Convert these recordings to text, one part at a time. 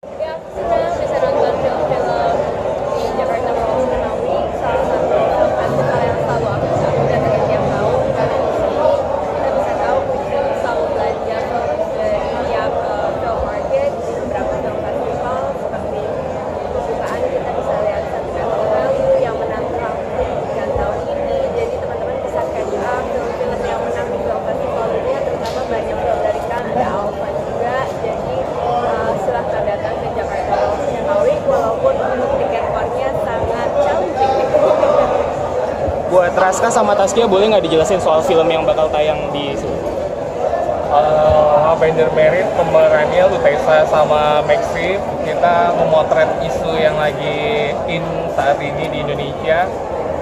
Ya, aku senang bisa nonton film-film di Jakarta World Cinema Week, salah satu film festival yang selalu aku datangin tiap tahun karena di sini kita bisa tahu kita selalu belajar dari tiap film market di beberapa film festival seperti pembukaan kita bisa lihat satu tahun lalu yang menang Rangkum tahun ini, jadi teman-teman bisa catch up film-film yang menang di film festival ini, terutama banyak film dari Cannes, ada Alpha juga, jadi silahkan datang ke Jakarta World Cinema Week walaupun untuk tiket core-nya sangat challenging. Buat Raska sama Taskia, boleh nggak dijelasin soal film yang bakal tayang di sini? Avenger Merit pemerannya Lutesa sama Maxi, kita memotret isu yang lagi in saat ini di Indonesia.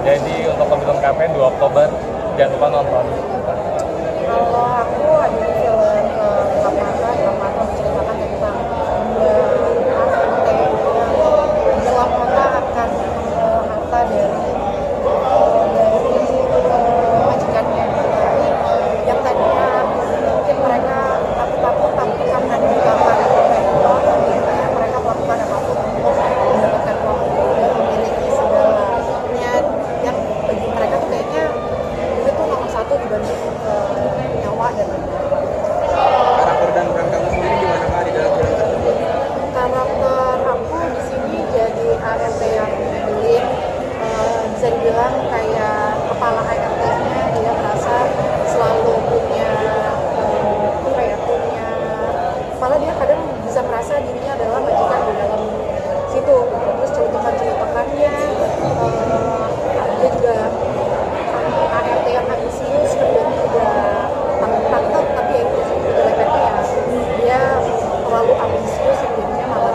Jadi untuk film KPN 2 Oktober, jangan lupa nonton. Kalau aku ada di film Kamata menceritakan tentang ART yang dalam kota akan harta dari majikannya. Tapi yang tadinya mungkin mereka takut tapi karena diungkapkan akhirnya mereka melakukan apapun untuk mendapatkan uang itu dan memiliki segalanya yang bagi mereka tuh kayaknya itu tuh nomor satu dibanding nyawa dan Karakter dan peran kamu sendiri gimana Kak di dalam film tersebut? karakter aku di sini jadi ART yang nyebelin, bisa dibilang kayak kepala ART-nya dia merasa selalu punya punya malah dia kadang bisa merasa dirinya adalah majikan di dalam situ, terus celutukan-celutukannya dia juga ART yang ambisius, kemudian juga takut tapi ya itu sih jelek-jeleknya dia terlalu ambisius yang jadinya malah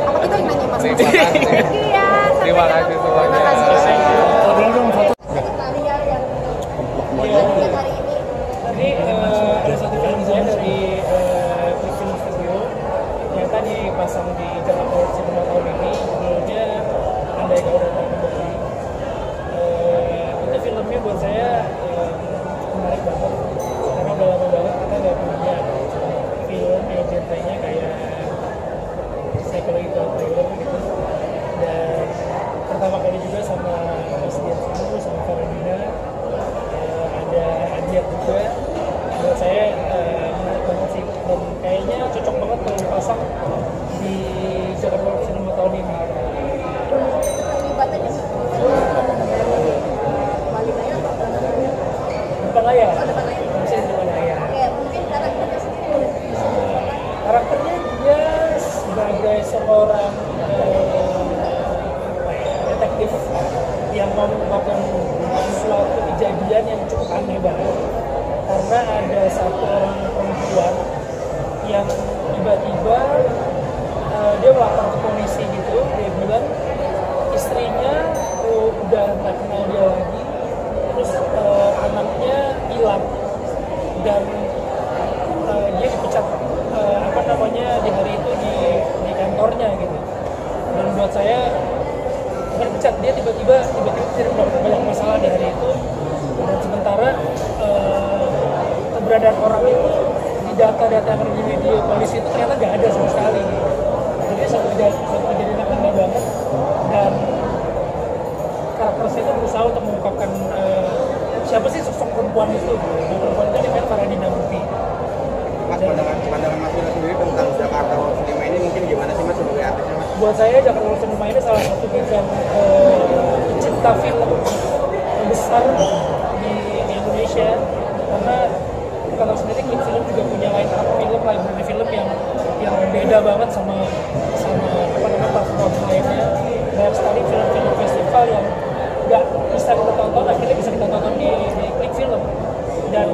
apa kita yang nanya mas? Iya, Terima kasih semuanya. terima kasih semuanya. Ini ada satu film saya dari Quick Film Studio yang tadi dipasang di Jakarta World Cinema tahun ini, judulnya Andai Kau Datang Kembali. Itu filmnya buat saya menarik banget karena udah lama banget kita nggak punya film yang genrenya kayak psychological thriller gitu, dan pertama kali juga sama Mas Dian Sinu sama Farhanina, ada Adiat juga. Menurut saya menarik banget sih, dan kayaknya cocok banget kalau dipasang di Jakarta World Cinema tahun ini. Depan layar, bisa di depan layar. Karakternya dia sebagai seorang detektif yang mengungkapkan suatu kejadian yang cukup aneh banget, karena ada satu orang perempuan yang tiba-tiba dia melapor ke polisi gitu, dia bilang istrinya udah nggak kenal dia lagi, terus anaknya hilang dan dia dipecat di hari itu di kantornya gitu. Dan buat saya bukan dipecat, dia tiba-tiba banyak masalah di hari itu, dan sementara keberadaan orang itu di data-data yang ada di media polisi itu ternyata nggak ada sama sekali. Jadi satu kejadian yang aneh banget, dan karakter saya itu berusaha untuk mengungkapkan siapa sih sosok perempuan itu. Dan perempuan itu dimain Farhanina Murti. Mas, pandangan Mas Vila sendiri tentang Jakarta World Cinema ini mungkin gimana sih Mas sebagai artisnya Mas? Buat saya Jakarta World Cinema ini salah satu event pencipta film terbesar di Indonesia, karena kalau sendiri Quick Film juga punya library film yang beda banget sama platform lainnya. Banyak sekali film-film festival yang nggak bisa kita tonton, akhirnya bisa kita tonton di Quick Film. Dan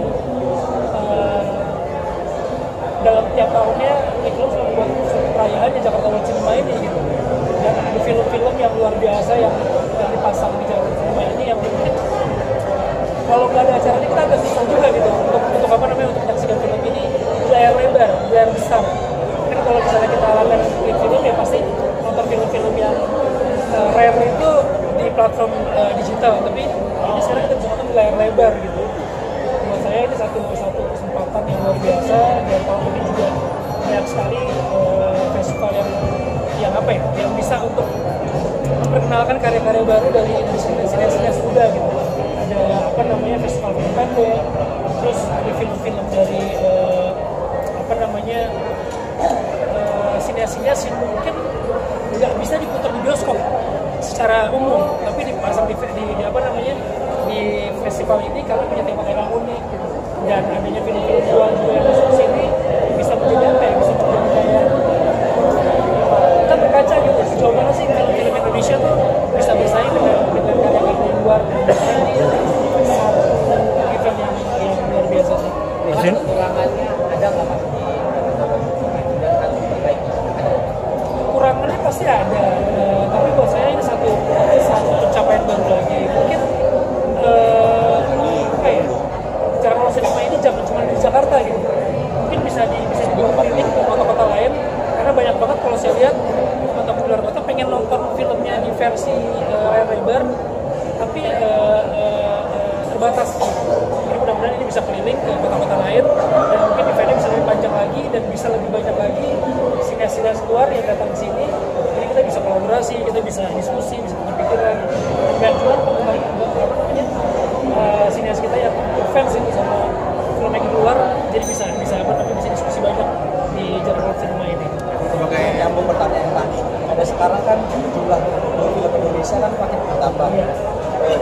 dalam tiap tahunnya Quick Film selalu buat suatu perayaan di Jakarta World Cinema ini gitu. Dan ada film-film yang luar biasa yang dipasang di Jakarta Cinema ini yang mungkin kalau nggak ada acara ini kita agak susah juga gitu untuk menyaksikan film ini di layar lebar, di layar besar. Kan kalau misalnya kita lakukan Quick Film ya pasti nonton film-film yang rare itu di platform digital, tapi ini sekarang kita bisa nonton di layar lebar gitu. Buat saya ini satu kesempatan kesempatan yang luar biasa, dan tahun ini juga banyak sekali festival yang apa ya, yang bisa untuk memperkenalkan karya-karya baru dari sinias muda gitu. Ada apa namanya festival film pendek, terus ada film-film dari apa namanya sinias yang mungkin nggak bisa diputar di bioskop secara umum, tapi dipasang di apa namanya di festival ini karena punya tema yang unik gitu. Dan adanya film-film luar juga yang masuk sini bisa menjadi apa ya, bisa menjadi kayak kita berkaca gitu sejauh mana sih film-film Indonesia tuh bisa bersaing dengan karya-karya luar. Ini satu event yang luar biasa sih. Kekurangannya ada nggak Mas di dan harus diperbaiki? Kekurangannya pasti ada, tapi buat saya ini satu pencapaian baru lagi. Mungkin apa ya, cara kalau sinema ini jangan cuma di Jakarta gitu, mungkin bisa dibawa keliling ke kota-kota lain, karena banyak banget kalau saya lihat teman-teman di luar kota pengen nonton filmnya di versi layar lebar, tapi terbatas. Jadi mudah-mudahan ini bisa keliling ke kota-kota lain, dan mungkin eventnya bisa lebih panjang lagi dan bisa lebih banyak lagi sinias-sinias luar yang datang ke sini. Jadi kita bisa kolaborasi, kita bisa diskusi, bisa berpikiran. Dan banyak sinias kita yang fans ini sama filmmaker luar, jadi bisa apa namanya bisa diskusi banyak di Jalan Sinema ini. Sebagai nyambung pertanyaan tadi, ada sekarang kan jumlah film Indonesia kan makin bertambah,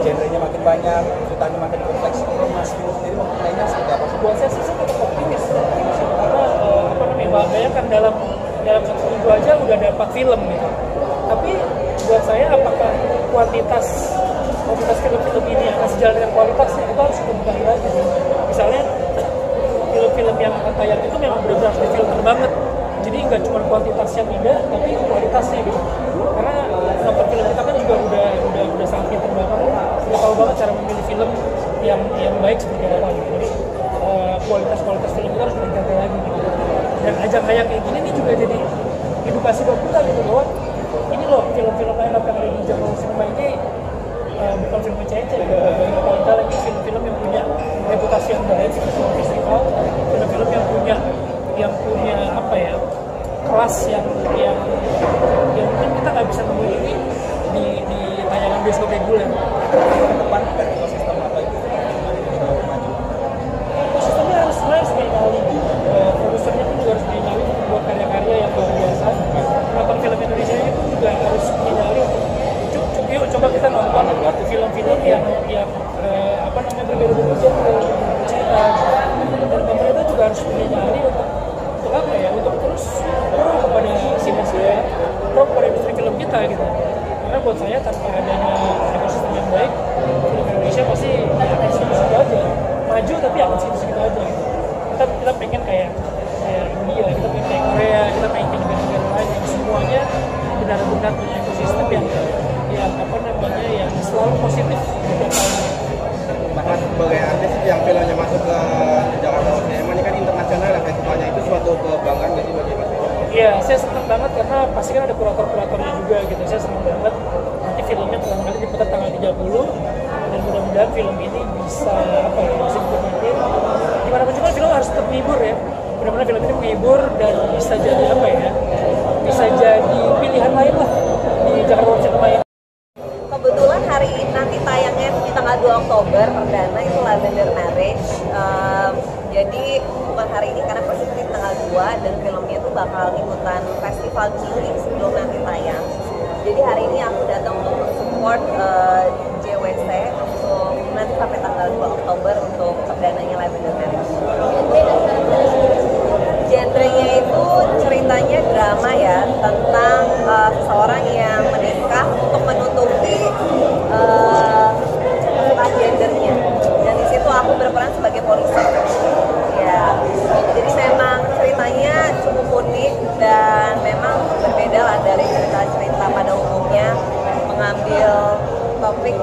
genrenya makin banyak, ceritanya makin kompleks. Kalau Mas Phil sendiri memperlainnya seperti apa? Buat saya sih tetap optimis, karena apa namanya, bayangkan dalam satu minggu aja udah ada 4 film gitu. Tapi buat saya apakah kuantitas film-film ini akan sejalan dengan kualitasnya, itu harus kita buka lagi. Misalnya film-film yang akan tayang itu memang benar-benar difilter banget, jadi nggak cuma kuantitas yang indah tapi kualitasnya gitu. Karena nonton film kita kan juga udah sangat pintar banget, udah tahu banget cara memilih film yang baik seperti apa gitu. Jadi kualitas film kita harus meningkatkan lagi gitu. Dan ajang-ajang kayak gini nih juga jadi edukasi buat kita gitu, bahwa ini loh film-film lain yang ada di Jalan Sinema ini bukan film cece gitu. Kalau kita lagi film-film yang punya reputasi yang baik seperti festival, film-film yang punya apa ya, kelas yang mungkin kita nggak bisa nemuin ini di tayangan bioskop reguler. Ke depan dari ekosistem apa itu? Ekosistemnya harus dinyali, produsernya pun juga harus dinyali untuk membuat karya-karya yang luar biasa. Nonton film Indonesia itu juga harus dinyali untuk yuk coba kita nonton film-film yang apa namanya berbeda-beda genre, cerita. Dan pemerintah juga harus dinyali untuk apa ya, untuk terus pro kepada sinema, pro kepada industri film kita gitu. Karena buat saya tanpa adanya ekosistem yang baik, film Indonesia pasti akan segitu-segitu aja, maju tapi akan segitu-segitu aja gitu. Kita pengen kayak India, kita pengen kayak Korea, kita pengen kayak negara-negara lain yang semuanya benar-benar punya ekosistem yang apa namanya, yang selalu positif setiap tahunnya. Bahkan sebagai artis yang filmnya masuk ke Jakarta Cinema ini kan internasional ya, festivalnya itu suatu kebanggaan nggak sih bagi Mas? Iya, saya senang banget karena pasti kan ada kurator-kuratornya juga gitu. Saya senang banget nanti filmnya pertama kali diputar tanggal 30, dan mudah-mudahan film ini bisa apa ya, bisa dinikmatin. Gimana pun juga film harus tetap menghibur ya. Mudah-mudahan film ini menghibur dan bisa jadi apa ya, bisa jadi pilihan lain lah di Jakarta Cinema ini. Kebetulan hari ini nanti tayangnya di tanggal 2 Oktober perdana itu Lavender Marriage. Jadi bukan hari ini karena persis di tanggal 2, dan filmnya itu bakal ikutan festival dulu sebelum nanti tayang. Jadi hari ini aku datang untuk support JWC untuk nanti sampai tanggal 2 Oktober untuk perdananya Lavender Marriage. Genrenya itu ceritanya drama ya, tentang seseorang yang menikah untuk menutupi gendernya, dan di situ aku berperan sebagai polisi. Ya, jadi memang ceritanya cukup unik dan memang berbeda lah dari cerita-cerita pada umumnya, mengambil topik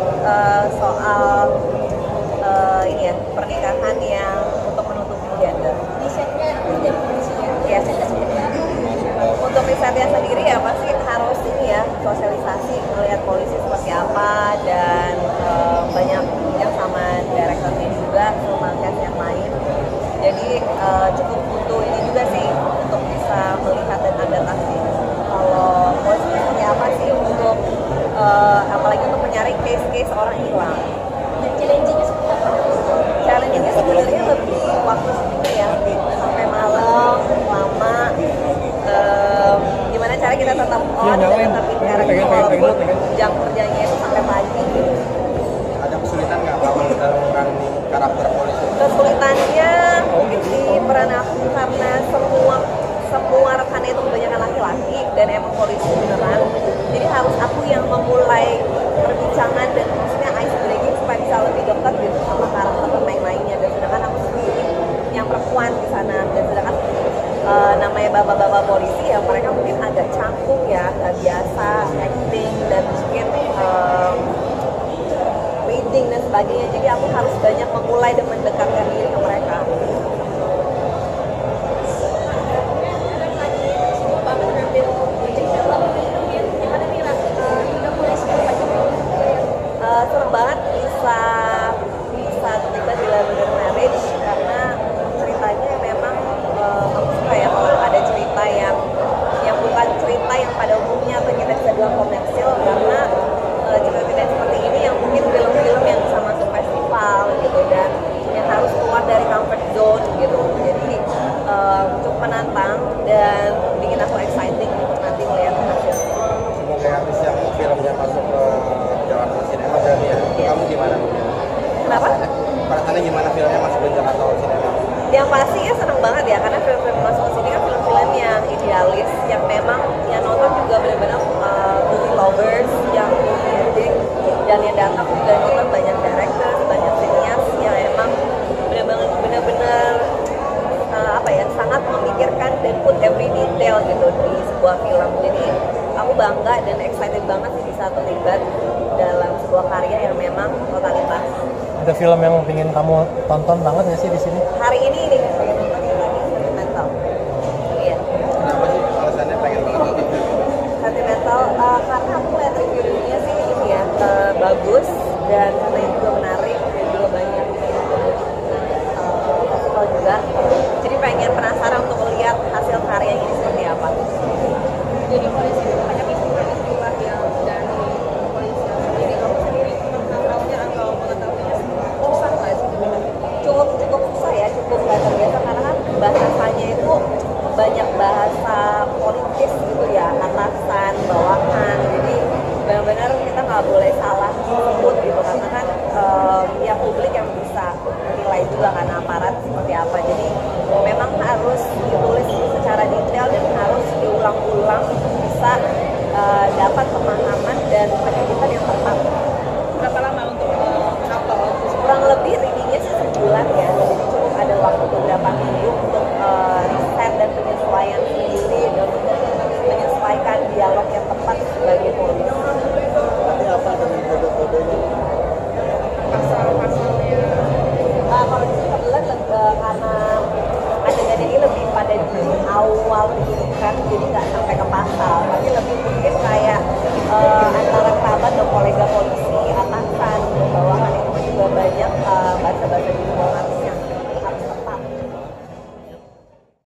hilang. Dan challenge-nya seperti apa? Challenge-nya sebenarnya lebih waktu syutingnya ya, sampai malam, lama. Gimana cara kita tetap on dan tetap in character walaupun jam kerjanya itu sampai pagi gitu. Ada kesulitan nggak kalau dalam menangani karakter polisi? Kesulitannya mungkin di peran aku karena semua rekannya itu kebanyakan laki-laki dan emang polisi beneran, jadi harus aku yang memulai perbincangan dan maksudnya ice breaking supaya bisa lebih dekat gitu sama karakter pemain lainnya, dan sedangkan aku sendiri yang perempuan di sana, dan sedangkan namanya bapak-bapak polisi ya mereka mungkin agak canggung ya, nggak biasa acting dan mungkin reading dan sebagainya, jadi aku harus banyak memulai dan mendekatkan diri ke mereka. Seneng banget bisa terlibat di Lavender Marriage karena ceritanya memang aku suka ya kalau ada cerita yang bukan cerita yang pada umumnya atau kita bisa bilang komersil, karena cerita-cerita seperti ini yang mungkin film-film yang bisa masuk festival gitu dan yang harus keluar dari comfort zone gitu, jadi cukup menantang dan bikin aku exciting untuk nanti melihat hasilnya. Sebagai artis yang filmnya masuk ke Jakarta Cinema berarti ya, kamu gimana? Kenapa? Perasaannya gimana filmnya masuk ke Jakarta Cinema? Yang pasti ya seneng banget ya, karena film-film masuk ke sini kan film-film yang idealis, yang memang yang nonton juga benar-benar movie lovers, yang movie editing, dan yang datang juga nonton banyak director, banyak sinias yang emang benar-benar apa ya, sangat memikirkan dan put every detail gitu di sebuah film. Jadi aku bangga dan excited banget sih bisa terlibat dalam sebuah karya yang memang totalitas. Ada film yang ingin kamu tonton banget nggak sih di sini? Hari ini nih pengen nonton yang tadi Sentimental. Iya. Kenapa sih alasannya pengen banget nonton film? Sentimental karena aku lihat reviewnya sih ini ya bagus dan katanya juga menarik dan juga banyak festival juga. Jadi pengen penasaran untuk melihat hasil karyanya ini seperti apa. Jadi polisi itu banyak istilah-istilah yang dari kepolisian sendiri. Kamu sendiri mengenalnya atau mengetahuinya susah nggak sih? Cukup susah ya, cukup nggak terbiasa karena kan bahasanya itu banyak bahasa politis gitu ya, atasan, bawahan, jadi benar-benar kita nggak boleh salah sebut gitu karena kan ya publik yang bisa menilai juga kan aparat seperti apa, jadi memang harus ditulis secara detail dan harus diulang-ulang bisa dapat pemahaman dan pendidikan yang tepat. Berapa lama untuk hafal? Kurang lebih readingnya sih sebulan ya, jadi cukup ada waktu beberapa minggu untuk riset dan penyesuaian sendiri dan untuk menyesuaikan dialog yang tepat sebagai polisi. Tapi apa dengan kode-kodenya? Pasal-pasalnya? Kalau di sini kebetulan karena adegan ini lebih pada di awal penyidikan, jadi nggak